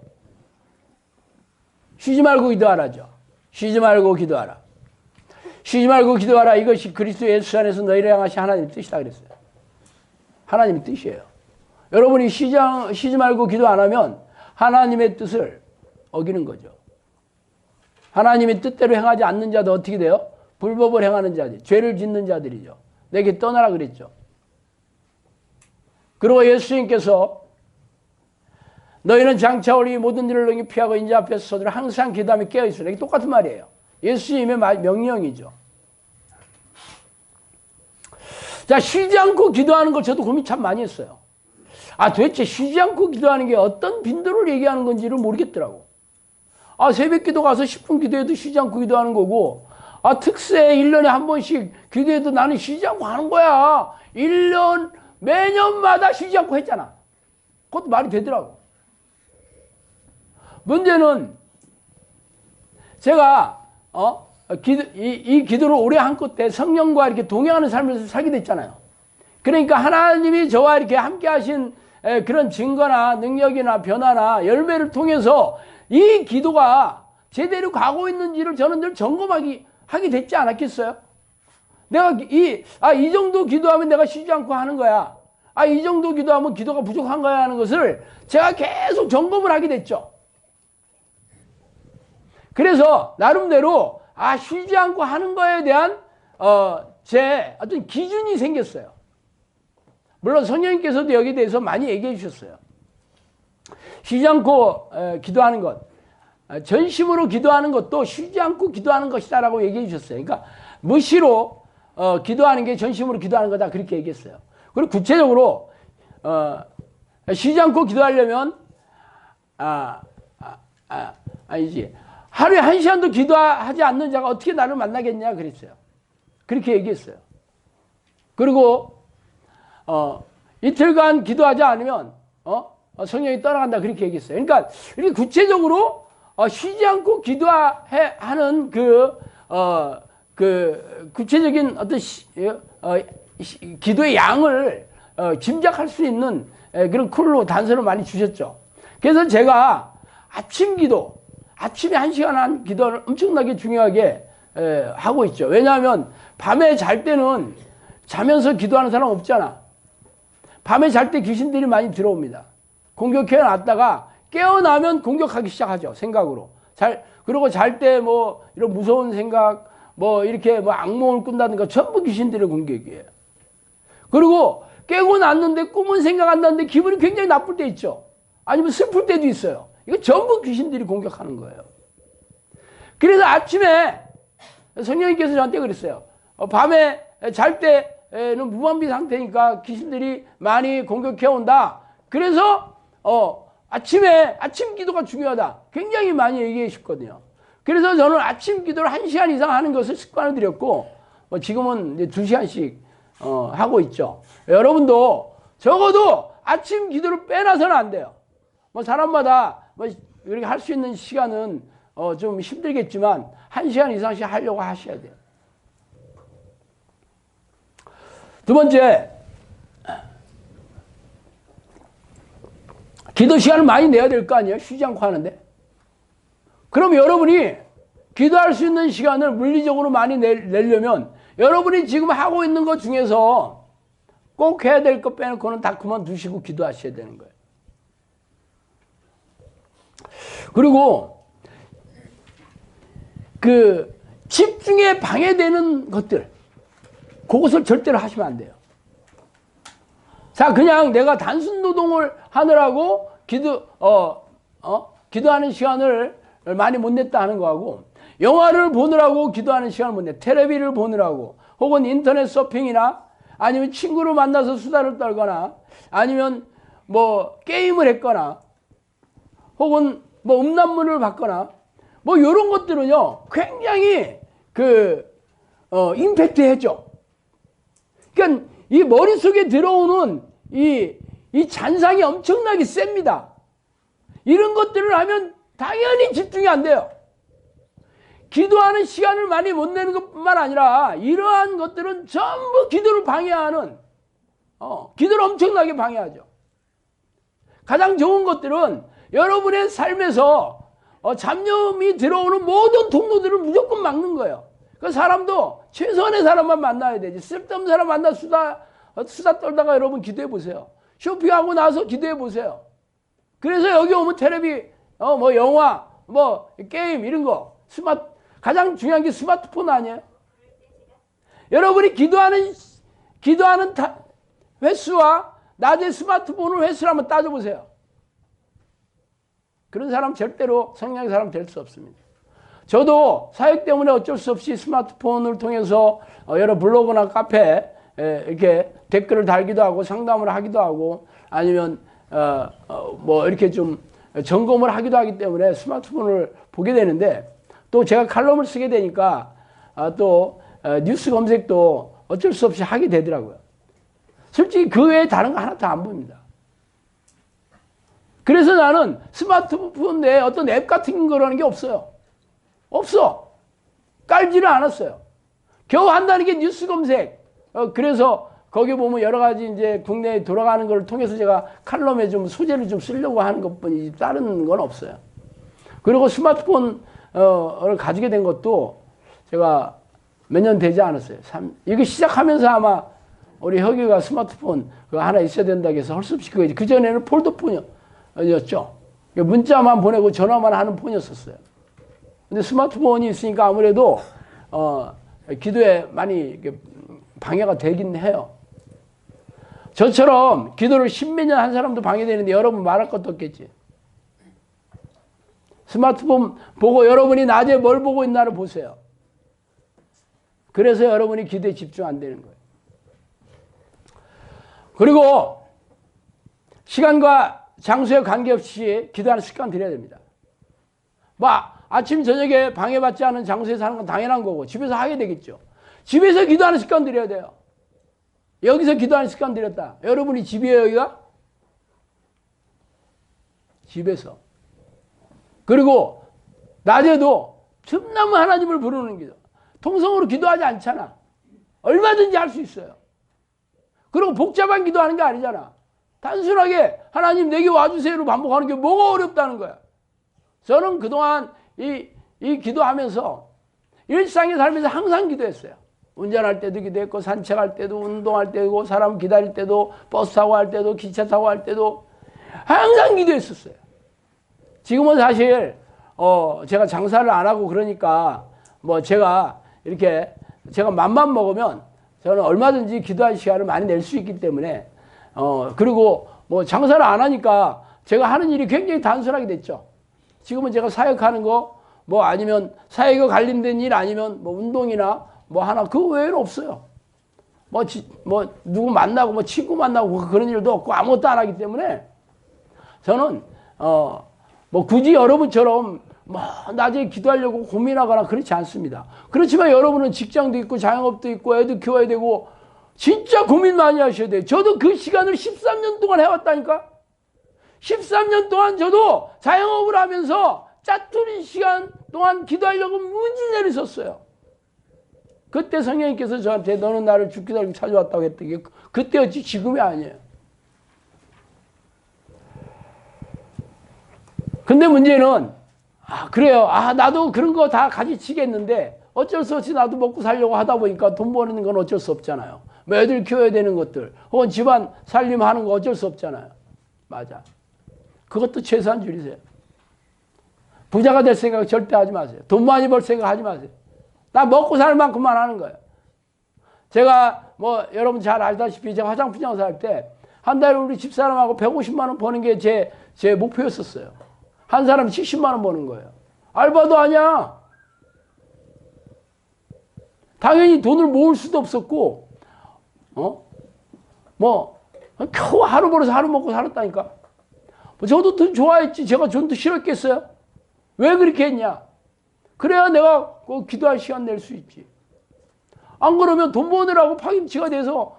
쉬지 말고 기도하라죠. 쉬지 말고 기도하라. 쉬지 말고 기도하라. 이것이 그리스도 예수 안에서 너희를 향하신 하나님의 뜻이다 그랬어요. 하나님의 뜻이에요. 여러분이 쉬지 말고 기도 안 하면 하나님의 뜻을 어기는 거죠. 하나님의 뜻대로 행하지 않는 자도 어떻게 돼요? 불법을 행하는 자들, 죄를 짓는 자들이죠. 내게 떠나라 그랬죠. 그리고 예수님께서 너희는 장차 우리 모든 일을 능히 피하고 인자 앞에서 서들어 항상 기도하며 깨어있으라. 이게 똑같은 말이에요. 예수님의 명령이죠. 자, 쉬지 않고 기도하는 걸 저도 고민 참 많이 했어요. 도대체 쉬지 않고 기도하는 게 어떤 빈도를 얘기하는 건지를 모르겠더라고. 새벽 기도 가서 10분 기도해도 쉬지 않고 기도하는 거고, 특세 1년에 한 번씩 기도해도 나는 쉬지 않고 하는 거야. 1년, 매년마다 쉬지 않고 했잖아. 그것도 말이 되더라고. 문제는 제가 이 기도를 오래 한 끝에 성령과 이렇게 동행하는 삶을 살게 됐잖아요. 그러니까 하나님이 저와 이렇게 함께 하신 그런 증거나 능력이나 변화나 열매를 통해서 이 기도가 제대로 가고 있는지를 저는 늘 점검하게 됐지 않았겠어요? 내가 이 정도 기도하면 내가 쉬지 않고 하는 거야. 이 정도 기도하면 기도가 부족한 거야 하는 것을 제가 계속 점검을 하게 됐죠. 그래서 나름대로 쉬지 않고 하는 거에 대한 제 어떤 기준이 생겼어요. 물론 성령님께서도 여기에 대해서 많이 얘기해 주셨어요. 쉬지 않고 기도하는 것, 전심으로 기도하는 것도 쉬지 않고 기도하는 것이다라고 얘기해 주셨어요. 그러니까 무시로 기도하는 게 전심으로 기도하는 거다 그렇게 얘기했어요. 그리고 구체적으로 쉬지 않고 기도하려면 아니지. 하루에 1시간도 기도하지 않는 자가 어떻게 나를 만나겠냐 그랬어요. 그렇게 얘기했어요. 그리고 이틀간 기도하지 않으면 성령이 떠나간다 그렇게 얘기했어요. 그러니까 이렇게 구체적으로 쉬지 않고 기도하는 그 구체적인 어떤 기도의 양을 짐작할 수 있는 그런 쿨로 단서를 많이 주셨죠. 그래서 제가 아침 기도, 아침에 1시간 한 기도를 엄청나게 중요하게 하고 있죠. 왜냐하면 밤에 잘 때는 자면서 기도하는 사람 없잖아. 밤에 잘 때 귀신들이 많이 들어옵니다. 공격해 놨다가 깨어나면 공격하기 시작하죠. 생각으로. 그리고 잘 때 뭐 이런 무서운 생각, 뭐 이렇게 뭐 악몽을 꾼다든가 전부 귀신들의 공격이에요. 그리고 깨고 났는데 꿈은 생각 안 나는데 기분이 굉장히 나쁠 때 있죠. 아니면 슬플 때도 있어요. 이거 전부 귀신들이 공격하는 거예요. 그래서 아침에 성령님께서 저한테 그랬어요. 밤에 잘 때는 무방비 상태니까 귀신들이 많이 공격해 온다. 그래서 아침 기도가 중요하다. 굉장히 많이 얘기해 주셨거든요. 그래서 저는 아침 기도를 1시간 이상 하는 것을 습관을 들였고, 지금은 이제 2시간씩, 하고 있죠. 여러분도 적어도 아침 기도를 빼놔서는 안 돼요. 사람마다 이렇게 할 수 있는 시간은, 좀 힘들겠지만, 1시간 이상씩 하려고 하셔야 돼요. 두 번째, 기도 시간을 많이 내야 될 거 아니에요? 쉬지 않고 하는데. 그럼 여러분이 기도할 수 있는 시간을 물리적으로 많이 내려면 여러분이 지금 하고 있는 것 중에서 꼭 해야 될 것 빼놓고는 다 그만두시고 기도하셔야 되는 거예요. 그리고 그 집중에 방해되는 것들, 그것을 절대로 하시면 안 돼요. 자, 그냥 내가 단순 노동을 하느라고 기도하는 시간을 많이 못 냈다 하는 거하고, 영화를 보느라고 기도하는 시간을 못 냈다, 텔레비를 보느라고, 혹은 인터넷 서핑이나 아니면 친구를 만나서 수다를 떨거나 아니면 게임을 했거나 혹은 음란물을 봤거나 이런 것들은요 굉장히 임팩트 해죠. 그러니까 이 머릿속에 들어오는 이 잔상이 엄청나게 셉니다. 이런 것들을 하면 당연히 집중이 안 돼요. 기도하는 시간을 많이 못 내는 것뿐만 아니라 이러한 것들은 전부 기도를 방해하는, 기도를 엄청나게 방해하죠. 가장 좋은 것들은 여러분의 삶에서 잡념이 들어오는 모든 통로들을 무조건 막는 거예요. 그 사람도 최소한의 사람만 만나야 되지. 쓸데없는 사람 만나 수다 떨다가 여러분 기도해 보세요. 쇼핑하고 나서 기도해 보세요. 그래서 여기 오면 텔레비, 영화, 게임 이런 거, 가장 중요한 게 스마트폰 아니에요? 여러분이 기도하는 횟수와 낮에 스마트폰을 횟수를 한번 따져보세요. 그런 사람 절대로 성령의 사람 될 수 없습니다. 저도 사역 때문에 어쩔 수 없이 스마트폰을 통해서 여러 블로그나 카페에 이렇게 댓글을 달기도 하고 상담을 하기도 하고 아니면 이렇게 좀 점검을 하기도 하기 때문에 스마트폰을 보게 되는데, 또 제가 칼럼을 쓰게 되니까 또 뉴스 검색도 어쩔 수 없이 하게 되더라고요. 솔직히 그 외에 다른 거 하나도 안 보입니다. 그래서 나는 스마트폰 내에 어떤 앱 같은 거라는 게 없어요. 없어. 깔지를 않았어요. 겨우 한다는 게 뉴스 검색. 그래서 거기 보면 여러 가지 이제 국내에 돌아가는 걸 통해서 제가 칼럼에 좀 소재를 좀 쓰려고 하는 것뿐이지 다른 건 없어요. 그리고 스마트폰을 가지게 된 것도 제가 몇 년 되지 않았어요. 이거 시작하면서 아마 우리 혁이가 스마트폰 그거 하나 있어야 된다고 해서 할 수 없이 그 전에는 폴더폰이었죠. 문자만 보내고 전화만 하는 폰이었었어요. 근데 스마트폰이 있으니까 아무래도 기도에 많이 방해가 되긴 해요. 저처럼 기도를 10몇 년 한 사람도 방해되는데 여러분 말할 것도 없겠지. 스마트폰 보고 여러분이 낮에 뭘 보고 있나를 보세요. 그래서 여러분이 기도에 집중 안 되는 거예요. 그리고 시간과 장소에 관계없이 기도하는 습관 들여야 됩니다. 아침 저녁에 방해받지 않은 장소에서 하는 건 당연한 거고 집에서 하게 되겠죠. 집에서 기도하는 습관 들여야 돼요. 여기서 기도하는 습관 들였다. 여러분이 집이에요, 여기가? 집에서. 그리고 낮에도 틈나면 하나님을 부르는 기도. 통성으로 기도하지 않잖아. 얼마든지 할 수 있어요. 그리고 복잡한 기도하는 게 아니잖아. 단순하게 하나님 내게 와주세요로 반복하는 게 뭐가 어렵다는 거야. 저는 그동안 이 기도하면서 일상의 삶에서 항상 기도했어요. 운전할 때도 기도했고 산책할 때도 운동할 때도 사람 기다릴 때도 버스 타고 할 때도 기차 타고 할 때도 항상 기도했었어요. 지금은 사실 제가 장사를 안 하고 그러니까 제가 맘만 먹으면 저는 얼마든지 기도할 시간을 많이 낼 수 있기 때문에 그리고 장사를 안 하니까 제가 하는 일이 굉장히 단순하게 됐죠. 지금은 제가 사역하는 거 아니면 사역과 관련된 일 아니면 운동이나 하나 그 외에는 없어요. 누구 만나고 친구 만나고 그런 일도 없고 아무것도 안 하기 때문에 저는 굳이 여러분처럼 뭐 낮에 기도하려고 고민하거나 그렇지 않습니다. 그렇지만 여러분은 직장도 있고 자영업도 있고 애도 키워야 되고 진짜 고민 많이 하셔야 돼요. 저도 그 시간을 13년 동안 해왔다니까. 13년 동안 저도 자영업을 하면서 짜투리 시간 동안 기도하려고 무진하게 썼어요. 그때 성령님께서 저한테 너는 나를 죽기 살기 찾아왔다고 했던 게 그때였지 지금이 아니에요. 근데 문제는 그래요. 나도 그런 거 다 가지치겠는데 어쩔 수 없이 나도 먹고 살려고 하다 보니까 돈 버는 건 어쩔 수 없잖아요. 뭐 애들 키워야 되는 것들 혹은 집안 살림하는 거 어쩔 수 없잖아요. 맞아. 그것도 최소한 줄이세요. 부자가 될 생각 절대 하지 마세요. 돈 많이 벌 생각 하지 마세요. 나 먹고 살 만큼만 하는 거예요. 제가 뭐 여러분 잘 알다시피 제가 화장품 장사할 때 한 달에 우리 집사람하고 150만 원 버는 게 제 목표였었어요. 한 사람 70만 원 버는 거예요. 알바도 아니야. 당연히 돈을 모을 수도 없었고 겨우 하루 벌어서 하루 먹고 살았다니까. 저도 더 좋아했지. 제가 돈도 싫었겠어요? 왜 그렇게 했냐? 그래야 내가 기도할 시간 낼 수 있지. 안 그러면 돈 버느라고 파김치가 돼서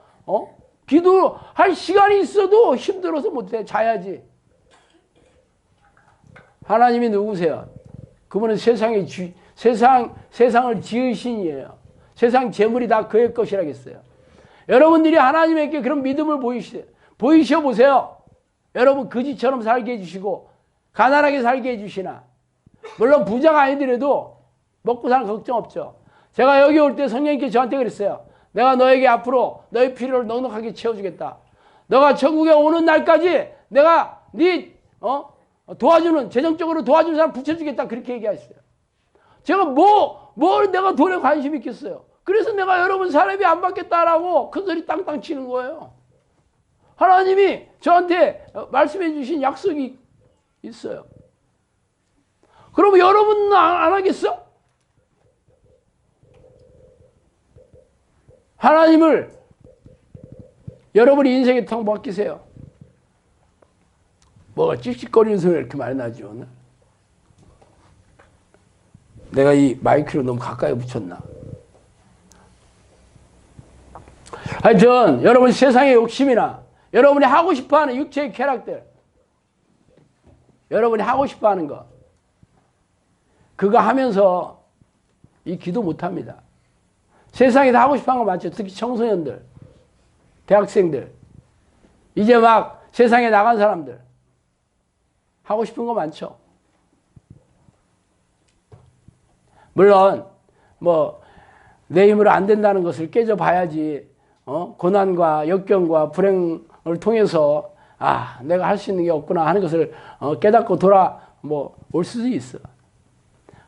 기도할 시간이 있어도 힘들어서 못해. 자야지. 하나님이 누구세요? 그분은 세상을 지으신 이에요. 세상 재물이 다 그의 것이라겠어요. 여러분들이 하나님에게 그런 믿음을 보이셔 보세요. 여러분 거지처럼 살게 해주시고 가난하게 살게 해주시나. 물론 부자가 아니더라도 먹고 사는 걱정 없죠. 제가 여기 올 때 성령님께 저한테 그랬어요. 내가 너에게 앞으로 너의 필요를 넉넉하게 채워주겠다. 너가 천국에 오는 날까지 내가 도와주는 재정적으로 도와주는 사람 붙여주겠다. 그렇게 얘기하셨어요. 제가 뭘 내가 돈에 관심 있겠어요. 그래서 내가 여러분 사례비 안 받겠다라고 큰소리 땅땅 치는 거예요. 하나님이 저한테 말씀해 주신 약속이 있어요. 그러면 여러분은 안 하겠어? 하나님을 여러분이 인생에 통 맡기세요. 뭐가 찝찝거리는 소리가 이렇게 많이 나죠 오늘? 내가 이 마이크를 너무 가까이 붙였나? 하여튼 여러분 세상의 욕심이나 여러분이 하고 싶어하는 육체의 쾌락들, 여러분이 하고 싶어하는 거 그거 하면서 이 기도 못합니다. 세상에 다 하고 싶어하는 거 많죠. 특히 청소년들, 대학생들, 이제 막 세상에 나간 사람들 하고 싶은 거 많죠. 물론 뭐 내 힘으로 안 된다는 것을 깨져봐야지 고난과 역경과 불행을 통해서 내가 할 수 있는 게 없구나 하는 것을 깨닫고 올 수도 있어.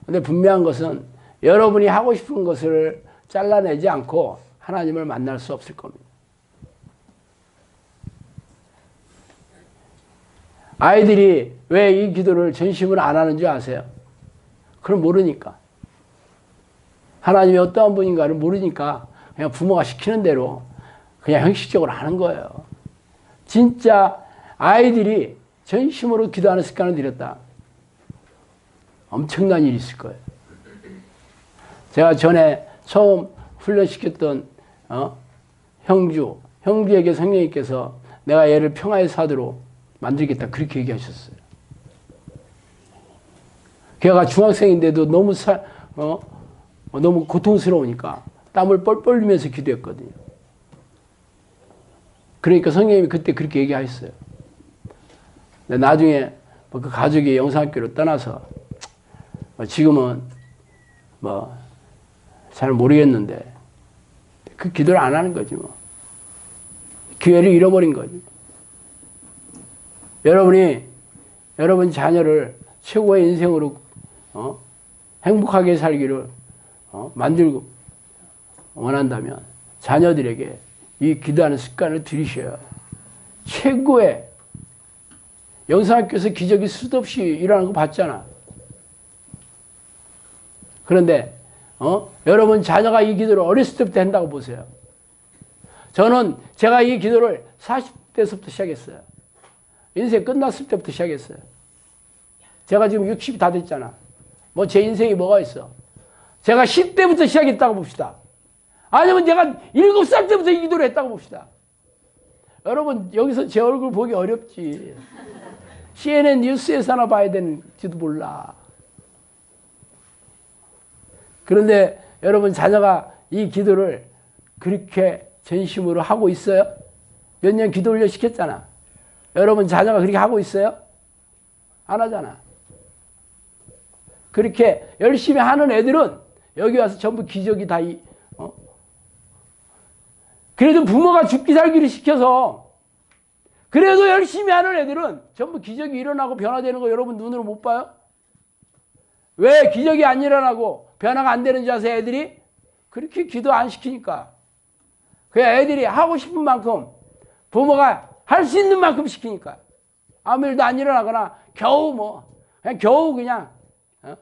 근데 분명한 것은 여러분이 하고 싶은 것을 잘라내지 않고 하나님을 만날 수 없을 겁니다. 아이들이 왜 이 기도를 전심으로 안 하는 줄 아세요? 그럼 모르니까. 하나님이 어떠한 분인가를 모르니까 그냥 부모가 시키는 대로 그냥 형식적으로 하는 거예요. 진짜 아이들이 전심으로 기도하는 습관을 들였다. 엄청난 일이 있을 거예요. 제가 전에 처음 훈련시켰던 형주에게 성령님께서 내가 얘를 평화의 사도로 만들겠다 그렇게 얘기하셨어요. 걔가 중학생인데도 너무 고통스러우니까 땀을 뻘뻘 흘리면서 기도했거든요. 그러니까 성령님이 그때 그렇게 얘기하셨어요. 근데 나중에 그 가족이 영상학교로 떠나서 지금은 잘 모르겠는데 그 기도를 안 하는 거지 뭐. 기회를 잃어버린 거지. 여러분 자녀를 최고의 인생으로 행복하게 살기를 만들고 원한다면 자녀들에게 이 기도하는 습관을 들이셔야 최고의 영상학교에서 기적이 수도 없이 일어나는 거 봤잖아. 그런데 여러분 자녀가 이 기도를 어렸을 때부터 한다고 보세요. 저는 제가 이 기도를 40대서부터 시작했어요. 인생 끝났을 때부터 시작했어요. 제가 지금 60이 다 됐잖아. 뭐 제 인생이 뭐가 있어? 제가 10대부터 시작했다고 봅시다. 아니면 제가 7살 때부터 이 기도를 했다고 봅시다. 여러분 여기서 제 얼굴 보기 어렵지. CNN 뉴스에서나 봐야 되는지도 몰라. 그런데 여러분 자녀가 이 기도를 그렇게 전심으로 하고 있어요? 몇 년 기도 훈련 시켰잖아. 여러분 자녀가 그렇게 하고 있어요? 안 하잖아. 그렇게 열심히 하는 애들은 여기 와서 전부 기적이 다 그래도 부모가 죽기 살기를 시켜서 그래도 열심히 하는 애들은 전부 기적이 일어나고 변화되는 거 여러분 눈으로 못 봐요? 왜 기적이 안 일어나고 변화가 안 되는 줄 아세요? 애들이 그렇게 기도 안 시키니까. 그냥 애들이 하고 싶은 만큼 부모가 할 수 있는 만큼 시키니까 아무 일도 안 일어나거나 겨우 그냥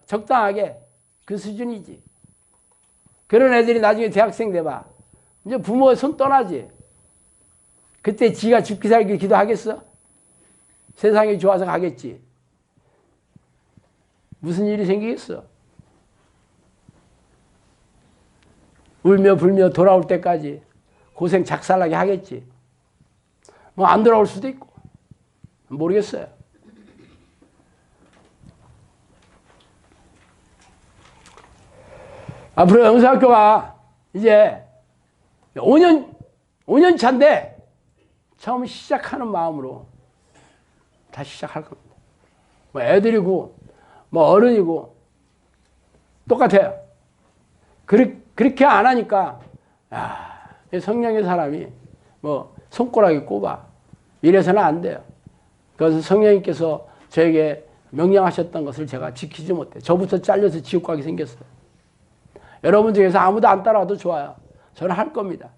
적당하게 그 수준이지. 그런 애들이 나중에 대학생 돼봐. 이제 부모의 손 떠나지. 그때 지가 죽기 살기 기도하겠어? 세상이 좋아서 가겠지. 무슨 일이 생기겠어? 울며 불며 돌아올 때까지 고생 작살나게 하겠지. 뭐 안 돌아올 수도 있고 모르겠어요. 앞으로 영사학교가 이제 5년 차인데 처음 시작하는 마음으로 다시 시작할 겁니다. 뭐 애들이고 뭐 어른이고 똑같아요. 그렇게 안 하니까 성령의 사람이 뭐 손가락에 꼽아 이래서는 안 돼요. 그래서 성령님께서 저에게 명령하셨던 것을 제가 지키지 못해. 저부터 잘려서 지옥 가게 생겼어요. 여러분 중에서 아무도 안 따라와도 좋아요. 저는 할 겁니다.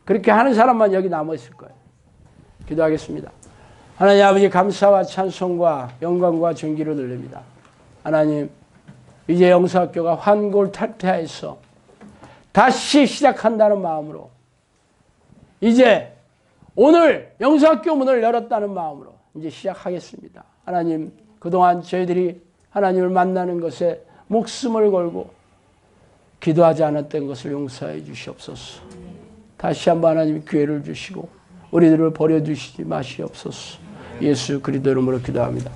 그렇게 하는 사람만 여기 남아 있을 거예요. 기도하겠습니다. 하나님 아버지 감사와 찬송과 영광과 존귀를 돌립니다. 하나님 이제 영사학교가 환골탈태하여서 다시 시작한다는 마음으로 이제 오늘 영사학교 문을 열었다는 마음으로 이제 시작하겠습니다. 하나님 그동안 저희들이 하나님을 만나는 것에 목숨을 걸고 기도하지 않았던 것을 용서해 주시옵소서. 다시 한번 하나님 기회를 주시고 우리들을 버려두시지 마시옵소서. 예수 그리스도 이름으로 기도합니다.